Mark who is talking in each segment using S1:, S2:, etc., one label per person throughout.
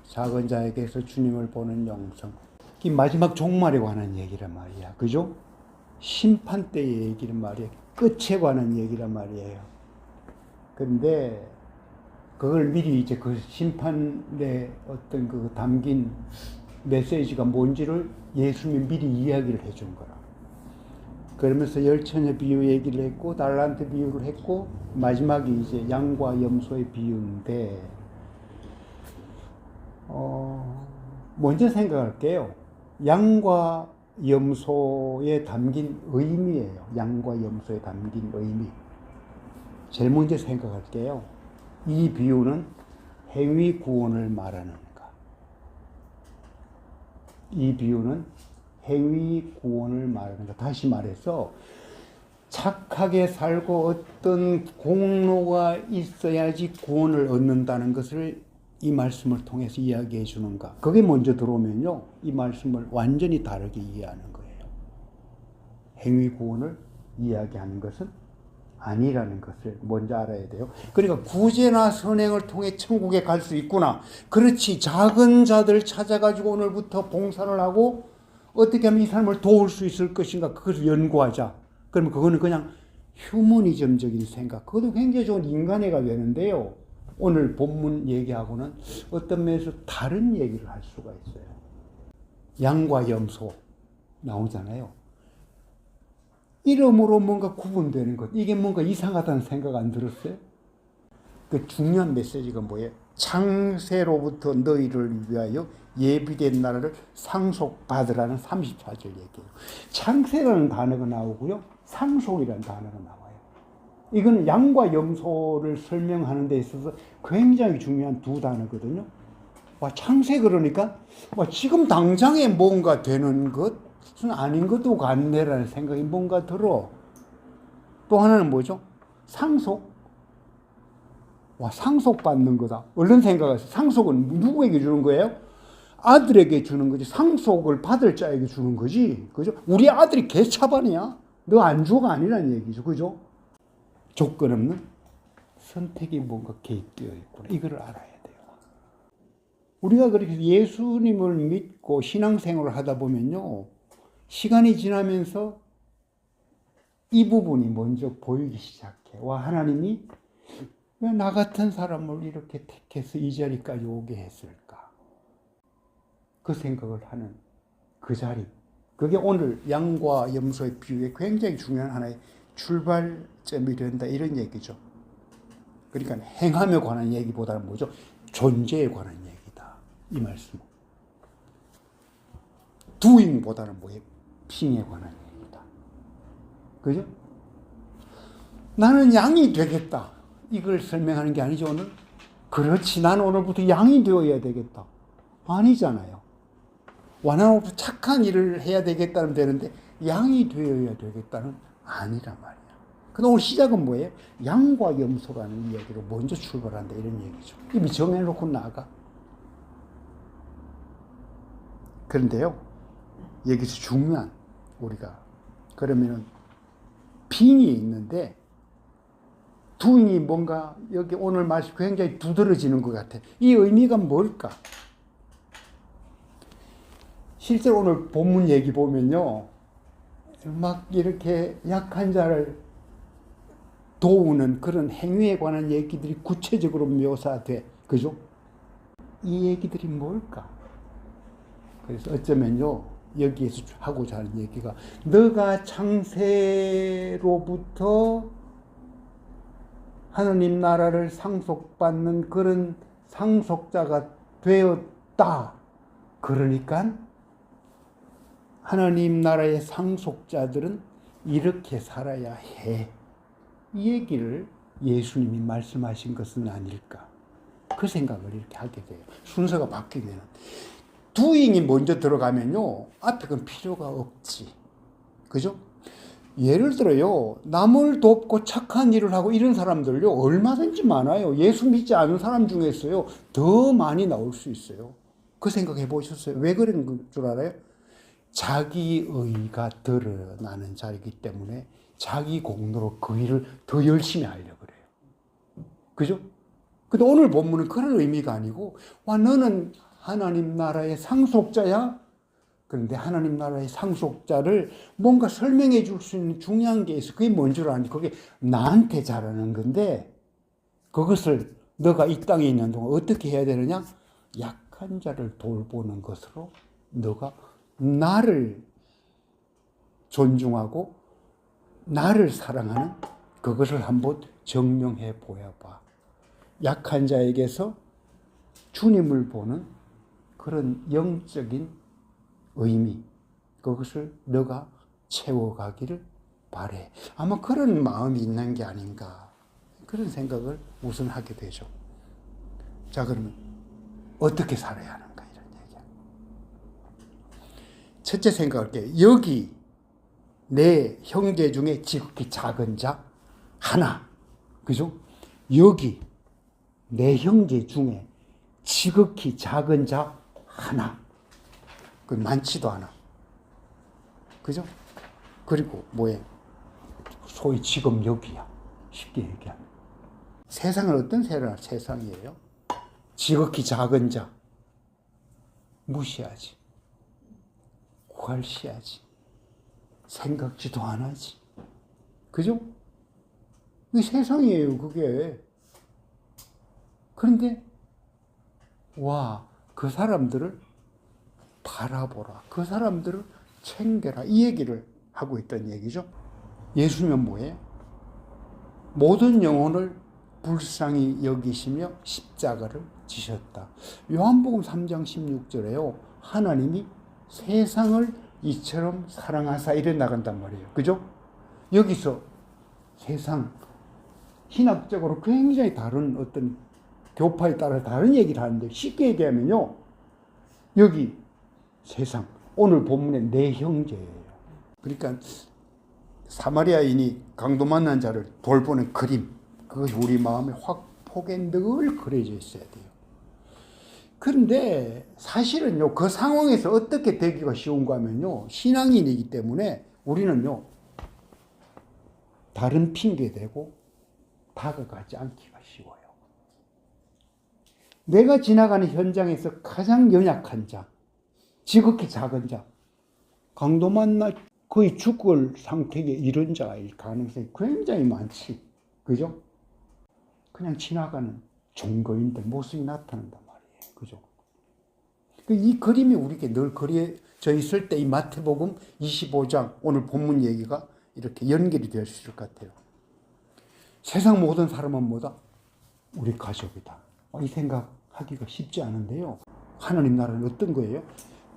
S1: 작은 자에게서 주님을 보는 영성. 이 마지막 종말에 관한 얘기란 말이야. 그죠? 심판 때의 얘기란 말이야. 끝에 관한 얘기란 말이에요. 근데 그걸 미리 이제 그 심판의 어떤 그 담긴 메시지가 뭔지를 예수님이 미리 이야기를 해준 거라. 그러면서 열처녀 비유 얘기를 했고, 달란트 비유를 했고, 마지막이 이제 양과 염소의 비유인데, 먼저 생각할게요. 양과 염소에 담긴 의미예요. 양과 염소에 담긴 의미. 제일 먼저 생각할게요. 이 비유는 행위 구원을 말하는가? 이 비유는 행위 구원을 말하는가? 다시 말해서 착하게 살고 어떤 공로가 있어야지 구원을 얻는다는 것을 이 말씀을 통해서 이야기해 주는가? 그게 먼저 들어오면요, 이 말씀을 완전히 다르게 이해하는 거예요. 행위 구원을 이야기하는 것은 아니라는 것을 먼저 알아야 돼요. 그러니까 구제나 선행을 통해 천국에 갈 수 있구나. 그렇지. 작은 자들 찾아가지고 오늘부터 봉사를 하고 어떻게 하면 이 사람을 도울 수 있을 것인가, 그것을 연구하자. 그러면 그거는 그냥 휴머니즘적인 생각, 그것도 굉장히 좋은 인간애가 되는데요. 오늘 본문 얘기하고는 어떤 면에서 다른 얘기를 할 수가 있어요. 양과 염소 나오잖아요. 이름으로 뭔가 구분되는 것, 이게 뭔가 이상하다는 생각 안 들었어요? 그 중요한 메시지가 뭐예요? 창세로부터 너희를 위하여 예비된 나라를 상속받으라는 34절 얘기예요. 창세라는 단어가 나오고요, 상속이라는 단어가 나와요. 이거는 양과 염소를 설명하는 데 있어서 굉장히 중요한 두 단어거든요. 창세 그러니까 지금 당장에 뭔가 되는 것은 아닌 것도 같네라는 생각이 뭔가 들어. 또 하나는 뭐죠? 상속. 상속받는 거다. 얼른 생각하세요. 상속은 누구에게 주는 거예요? 아들에게 주는 거지. 상속을 받을 자에게 주는 거지. 그죠? 우리 아들이 개차반이야. 너 안 줘가 아니라는 얘기죠. 그죠? 조건 없는 선택이 뭔가 개입되어 있구나. 이걸 알아야 돼요. 우리가 그렇게 예수님을 믿고 신앙생활을 하다 보면요, 시간이 지나면서 이 부분이 먼저 보이기 시작해. 하나님이 왜 나 같은 사람을 이렇게 택해서 이 자리까지 오게 했을까? 그 생각을 하는 그 자리. 그게 오늘 양과 염소의 비유에 굉장히 중요한 하나의 출발점이 된다, 이런 얘기죠. 그러니까 행함에 관한 얘기보다는 뭐죠? 존재에 관한 얘기다, 이 말씀. doing보다는 뭐예요? being에 관한 얘기다. 그죠? 나는 양이 되겠다, 이걸 설명하는 게 아니죠, 오늘. 그렇지, 나는 오늘부터 양이 되어야 되겠다, 아니잖아요. 완화로부터 착한 일을 해야 되겠다는 되는데 양이 되어야 되겠다는 아니란 말이야. 근데 오늘 시작은 뭐예요? 양과 염소라는 이야기로 먼저 출발한다, 이런 얘기죠. 이미 정해놓고 나가. 그런데요, 여기서 중요한, 우리가 그러면은 빙이 있는데, doing이 뭔가 여기 오늘 말씀 굉장히 두드러지는 것 같아. 이 의미가 뭘까? 실제로 오늘 본문 얘기 보면요, 막 이렇게 약한 자를 도우는 그런 행위에 관한 얘기들이 구체적으로 묘사돼. 그죠? 이 얘기들이 뭘까? 그래서 어쩌면요, 여기에서 하고자 하는 얘기가, 너가 창세로부터 하느님 나라를 상속받는 그런 상속자가 되었다. 그러니까 하나님 나라의 상속자들은 이렇게 살아야 해. 이 얘기를 예수님이 말씀하신 것은 아닐까. 그 생각을 이렇게 하게 돼요. 순서가 바뀌면. doing이 먼저 들어가면요, 앞에 건 필요가 없지. 그죠? 예를 들어요, 남을 돕고 착한 일을 하고 이런 사람들요, 얼마든지 많아요. 예수 믿지 않은 사람 중에서요, 더 많이 나올 수 있어요. 그 생각해 보셨어요? 왜 그런 줄 알아요? 자기 의가 드러나는 자리이기 때문에 자기 공로로 그 일을 더 열심히 하려고 그래요. 그죠? 근데 오늘 본문은 그런 의미가 아니고, 너는 하나님 나라의 상속자야. 그런데 하나님 나라의 상속자를 뭔가 설명해 줄 수 있는 중요한 게 있어. 그게 뭔 줄 아니? 그게 나한테 잘하는 건데 그것을 너가 이 땅에 있는 동안 어떻게 해야 되느냐? 약한 자를 돌보는 것으로 너가 나를 존중하고 나를 사랑하는 그것을 한번 증명해 보여봐. 약한 자에게서 주님을 보는 그런 영적인 의미, 그것을 너가 채워가기를 바래. 아마 그런 마음이 있는 게 아닌가, 그런 생각을 우선 하게 되죠. 자, 그러면 어떻게 살아야 하는가, 이런 얘기야. 첫째 생각할게. 여기 내 형제 중에 지극히 작은 자 하나. 그죠? 여기 내 형제 중에 지극히 작은 자 하나. 그 많지도 않아. 그죠? 그리고 뭐예요? 소위 지금 여기야. 쉽게 얘기하면. 세상은 어떤 세상이에요? 지극히 작은 자. 무시하지. 괄시하지. 생각지도 안 하지. 그죠? 그 세상이에요, 그게. 그런데, 와, 그 사람들을 바라보라. 그 사람들을 챙겨라. 이 얘기를 하고 있던 얘기죠. 예수님은 뭐예요? 모든 영혼을 불쌍히 여기시며 십자가를 지셨다. 요한복음 3장 16절에요. 하나님이 세상을 이처럼 사랑하사 이래 나간단 말이에요. 그죠? 여기서 세상, 신학적으로 굉장히 다른 어떤 교파에 따라 다른 얘기를 하는데 쉽게 얘기하면요. 여기 세상, 오늘 본문의 내 형제예요. 그러니까 사마리아인이 강도 만난 자를 돌보는 그림, 그것이 우리 마음에 확폭에 늘 그려져 있어야 돼요. 그런데 사실은요, 그 상황에서 어떻게 되기가 쉬운가 하면요, 신앙인이기 때문에 우리는요, 다른 핑계 대고 다가가지 않기가 쉬워요. 내가 지나가는 현장에서 가장 연약한 자, 지극히 작은 자, 강도 만나 거의 죽을 상태에 이른 자일 가능성이 굉장히 많지. 그죠? 그냥 지나가는 종거인들 모습이 나타난단 말이에요. 그죠? 이 그림이 우리에게 늘 그려져 있을 때 이 마태복음 25장 오늘 본문 얘기가 이렇게 연결이 될 수 있을 것 같아요. 세상 모든 사람은 뭐다? 우리 가족이다. 이 생각하기가 쉽지 않은데요. 하나님 나라는 어떤 거예요?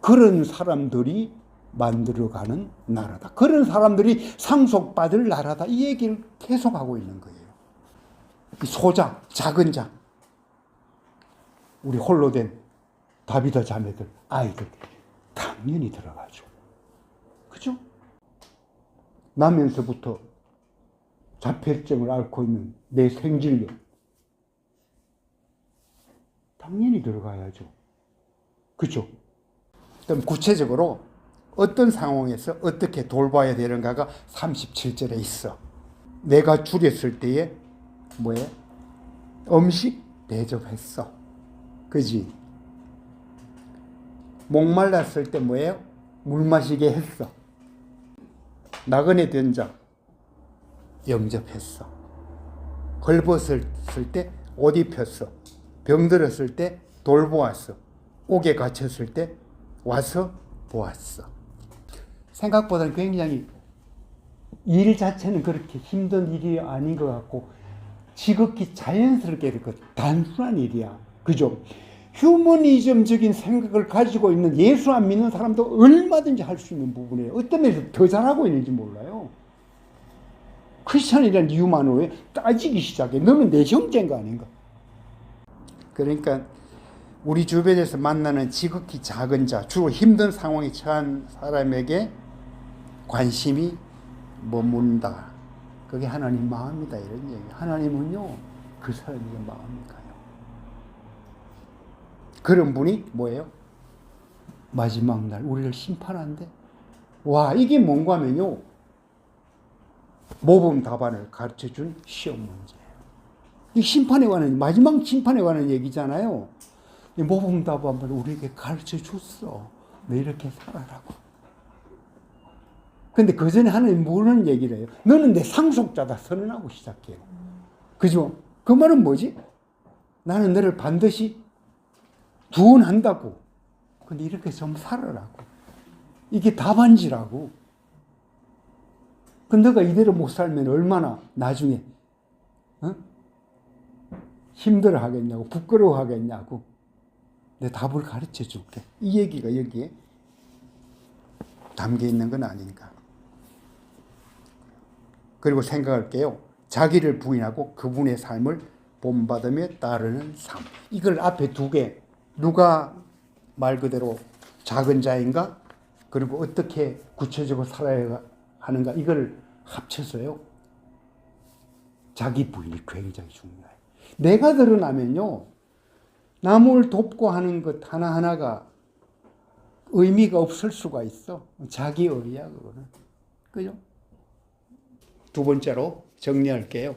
S1: 그런 사람들이 만들어가는 나라다. 그런 사람들이 상속받을 나라다. 이 얘기를 계속하고 있는 거예요. 소자, 작은 자, 우리 홀로 된 다비다 자매들, 아이들 당연히 들어가죠. 그죠? 나면서부터 자폐증을 앓고 있는 내 생질력 당연히 들어가야죠. 그죠? 그럼 구체적으로 어떤 상황에서 어떻게 돌봐야 되는가가 37절에 있어. 내가 줄였을 때에 뭐예요? 음식 대접했어. 그지? 목말랐을 때 뭐예요? 물 마시게 했어. 나그네 된 자 영접했어. 걸벗었을 때 옷 입혔어. 병들었을 때 돌보았어. 옥에 갇혔을 때 와서 보았어. 생각보다는 굉장히 일 자체는 그렇게 힘든 일이 아닌 것 같고 지극히 자연스럽게 이렇게 단순한 일이야. 그죠? 휴머니즘적인 생각을 가지고 있는 예수 안 믿는 사람도 얼마든지 할 수 있는 부분이에요. 어떤 면에서 더 잘하고 있는지 몰라요. 크리스찬이라는 이유만으로 따지기 시작해. 너는 내 형제인가 아닌가? 그러니까 우리 주변에서 만나는 지극히 작은 자, 주로 힘든 상황에 처한 사람에게 관심이 머문다. 그게 하나님 마음이다, 이런 얘기. 하나님은요, 그 사람에게 마음이 가요. 그런 분이 뭐예요? 마지막 날 우리를 심판한대. 와, 이게 뭔가 하면요, 모범 답안을 가르쳐준 시험 문제예요. 이 심판에 관한, 마지막 심판에 관한 얘기잖아요. 이 모범답안을 우리에게 가르쳐 줬어. 너 이렇게 살아라고. 근데 그 전에 하나님 뭐는 얘기를 해요? 너는 내 상속자다 선언하고 시작해요. 그죠? 그 말은 뭐지? 나는 너를 반드시 구원한다고. 근데 이렇게 좀 살아라고. 이게 답안지라고. 근데 너가 이대로 못 살면 얼마나 나중에 힘들어 하겠냐고, 부끄러워 하겠냐고. 내 답을 가르쳐 줄게. 이 얘기가 여기에 담겨 있는 건 아닌가. 그리고 생각할게요. 자기를 부인하고 그분의 삶을 본받으며 따르는 삶. 이걸 앞에 두 개. 누가 말 그대로 작은 자인가? 그리고 어떻게 구체적으로 살아야 하는가? 이걸 합쳐서요. 자기 부인이 굉장히 중요해요. 내가 드러나면요. 남을 돕고 하는 것 하나하나가 의미가 없을 수가 있어. 자기의야, 그거는. 그죠? 두 번째로 정리할게요.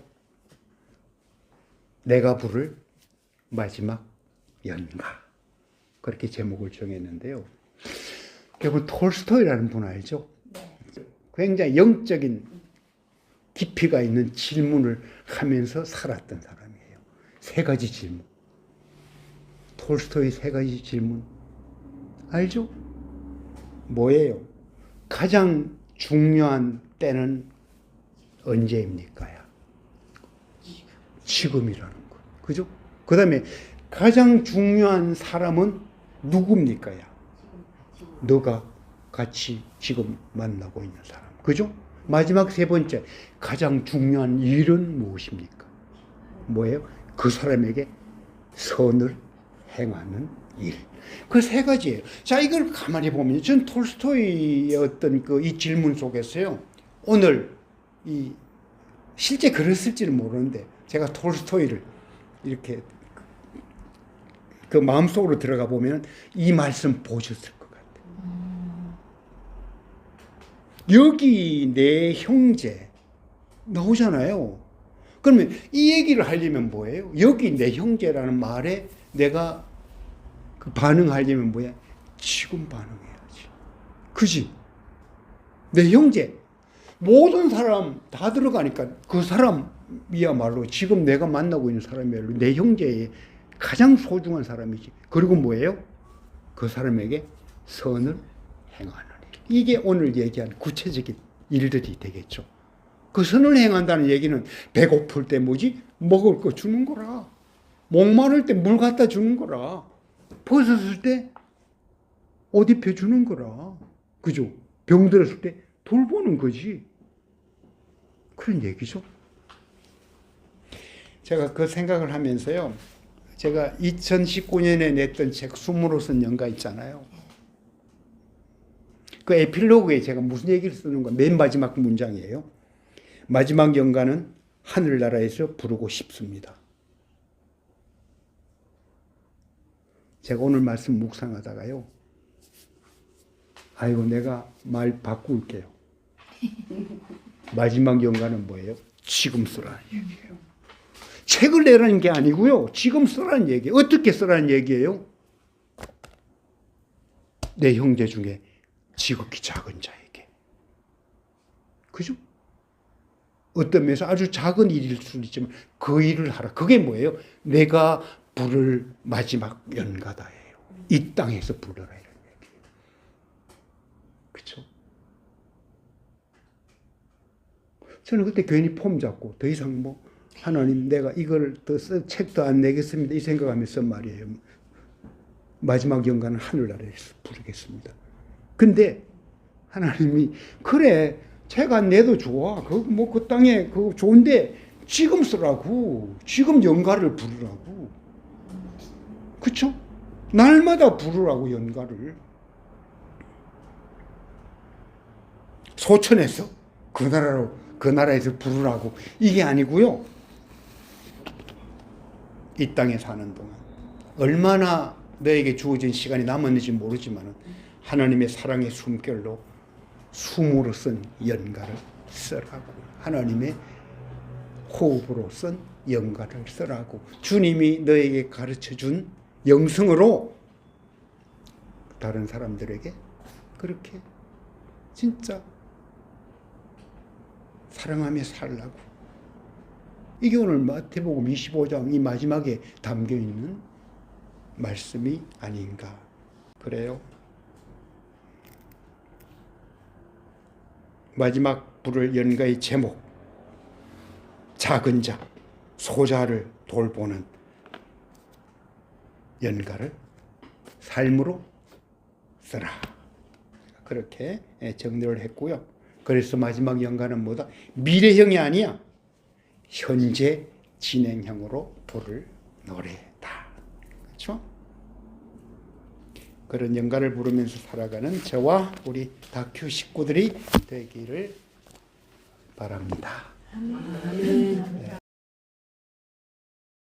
S1: 내가 부를 마지막 연가. 그렇게 제목을 정했는데요. 여러분, 톨스토이라는 분 알죠? 굉장히 영적인 깊이가 있는 질문을 하면서 살았던 사람이에요. 세 가지 질문. 톨스토이 세 가지 질문. 알죠? 뭐예요? 가장 중요한 때는 언제입니까야? 지금이라는 거. 그죠? 그 다음에 가장 중요한 사람은 누굽니까야? 너가 같이 지금 만나고 있는 사람. 그죠? 마지막 세 번째, 가장 중요한 일은 무엇입니까? 뭐예요? 그 사람에게 선을 행하는 일. 그 세 가지예요. 자, 이걸 가만히 보면, 전 톨스토이의 어떤 이 질문 속에서요, 오늘 실제 그랬을지는 모르는데, 제가 톨스토이를 이렇게 그 마음속으로 들어가 보면 이 말씀 보셨을 것 같아요. 여기 내 형제 나오잖아요. 그러면 이 얘기를 하려면 뭐예요? 여기 내 형제라는 말에 내가 그 반응하려면 뭐야? 지금 반응해야지. 그지? 내 형제. 모든 사람 다 들어가니까 그 사람이야말로 지금 내가 만나고 있는 사람이야말로 내 형제의 가장 소중한 사람이지. 그리고 뭐예요? 그 사람에게 선을 행하는 일. 이게 오늘 얘기한 구체적인 일들이 되겠죠. 그 선을 행한다는 얘기는 배고플 때 뭐지? 먹을 거 주는 거라. 목마를 때 물 갖다 주는 거라. 벗었을 때 옷 입혀 주는 거라. 그죠? 병들었을 때 돌보는 거지. 그런 얘기죠. 제가 그 생각을 하면서요. 제가 2019년에 냈던 책 숨으로선 연가 있잖아요. 그 에필로그에 제가 무슨 얘기를 쓰는가? 맨 마지막 문장이에요. 마지막 연가는 하늘나라에서 부르고 싶습니다. 제가 오늘 말씀 묵상하다가요. 아이고, 내가 말 바꿀게요. 마지막 연가는 뭐예요? 지금 쓰라는 얘기예요. 책을 내라는 게 아니고요. 지금 쓰라는 얘기예요. 어떻게 쓰라는 얘기예요? 내 형제 중에 지극히 작은 자에게. 그죠? 어떤 면에서 아주 작은 일일 수도 있지만 그 일을 하라. 그게 뭐예요? 내가 부를 마지막 연가다예요. 이 땅에서 부르라 이런 얘기예요. 그렇죠? 저는 그때 괜히 폼 잡고 더 이상 하나님 내가 이걸 책도 안 내겠습니다. 이 생각하면서 말이에요. 마지막 연가는 하늘나라에서 부르겠습니다. 근데 하나님이 그래 책 안 내도 좋아. 그 땅에 그거 좋은데 지금 쓰라고. 지금 연가를 부르라고. 그쵸? 날마다 부르라고 연가를. 소천에서 그 나라에서 부르라고. 이게 아니고요. 이 땅에 사는 동안 얼마나 너에게 주어진 시간이 남았는지 모르지만 하나님의 사랑의 숨결로 숨으로 쓴 연가를 쓰라고. 하나님의 호흡으로 쓴 연가를 쓰라고. 주님이 너에게 가르쳐준 영성으로 다른 사람들에게 그렇게 진짜 사랑하며 살라고. 이게 오늘 마태복음 25장 이 마지막에 담겨 있는 말씀이 아닌가. 그래요. 마지막 불을 연가의 제목, 작은 자, 소자를 돌보는 연가를 삶으로 쓰라. 그렇게 정리를 했고요. 그래서 마지막 연가는 뭐다? 미래형이 아니야. 현재 진행형으로 불을 노래다. 그렇죠? 그런 연가를 부르면서 살아가는 저와 우리 다큐 식구들이 되기를 바랍니다.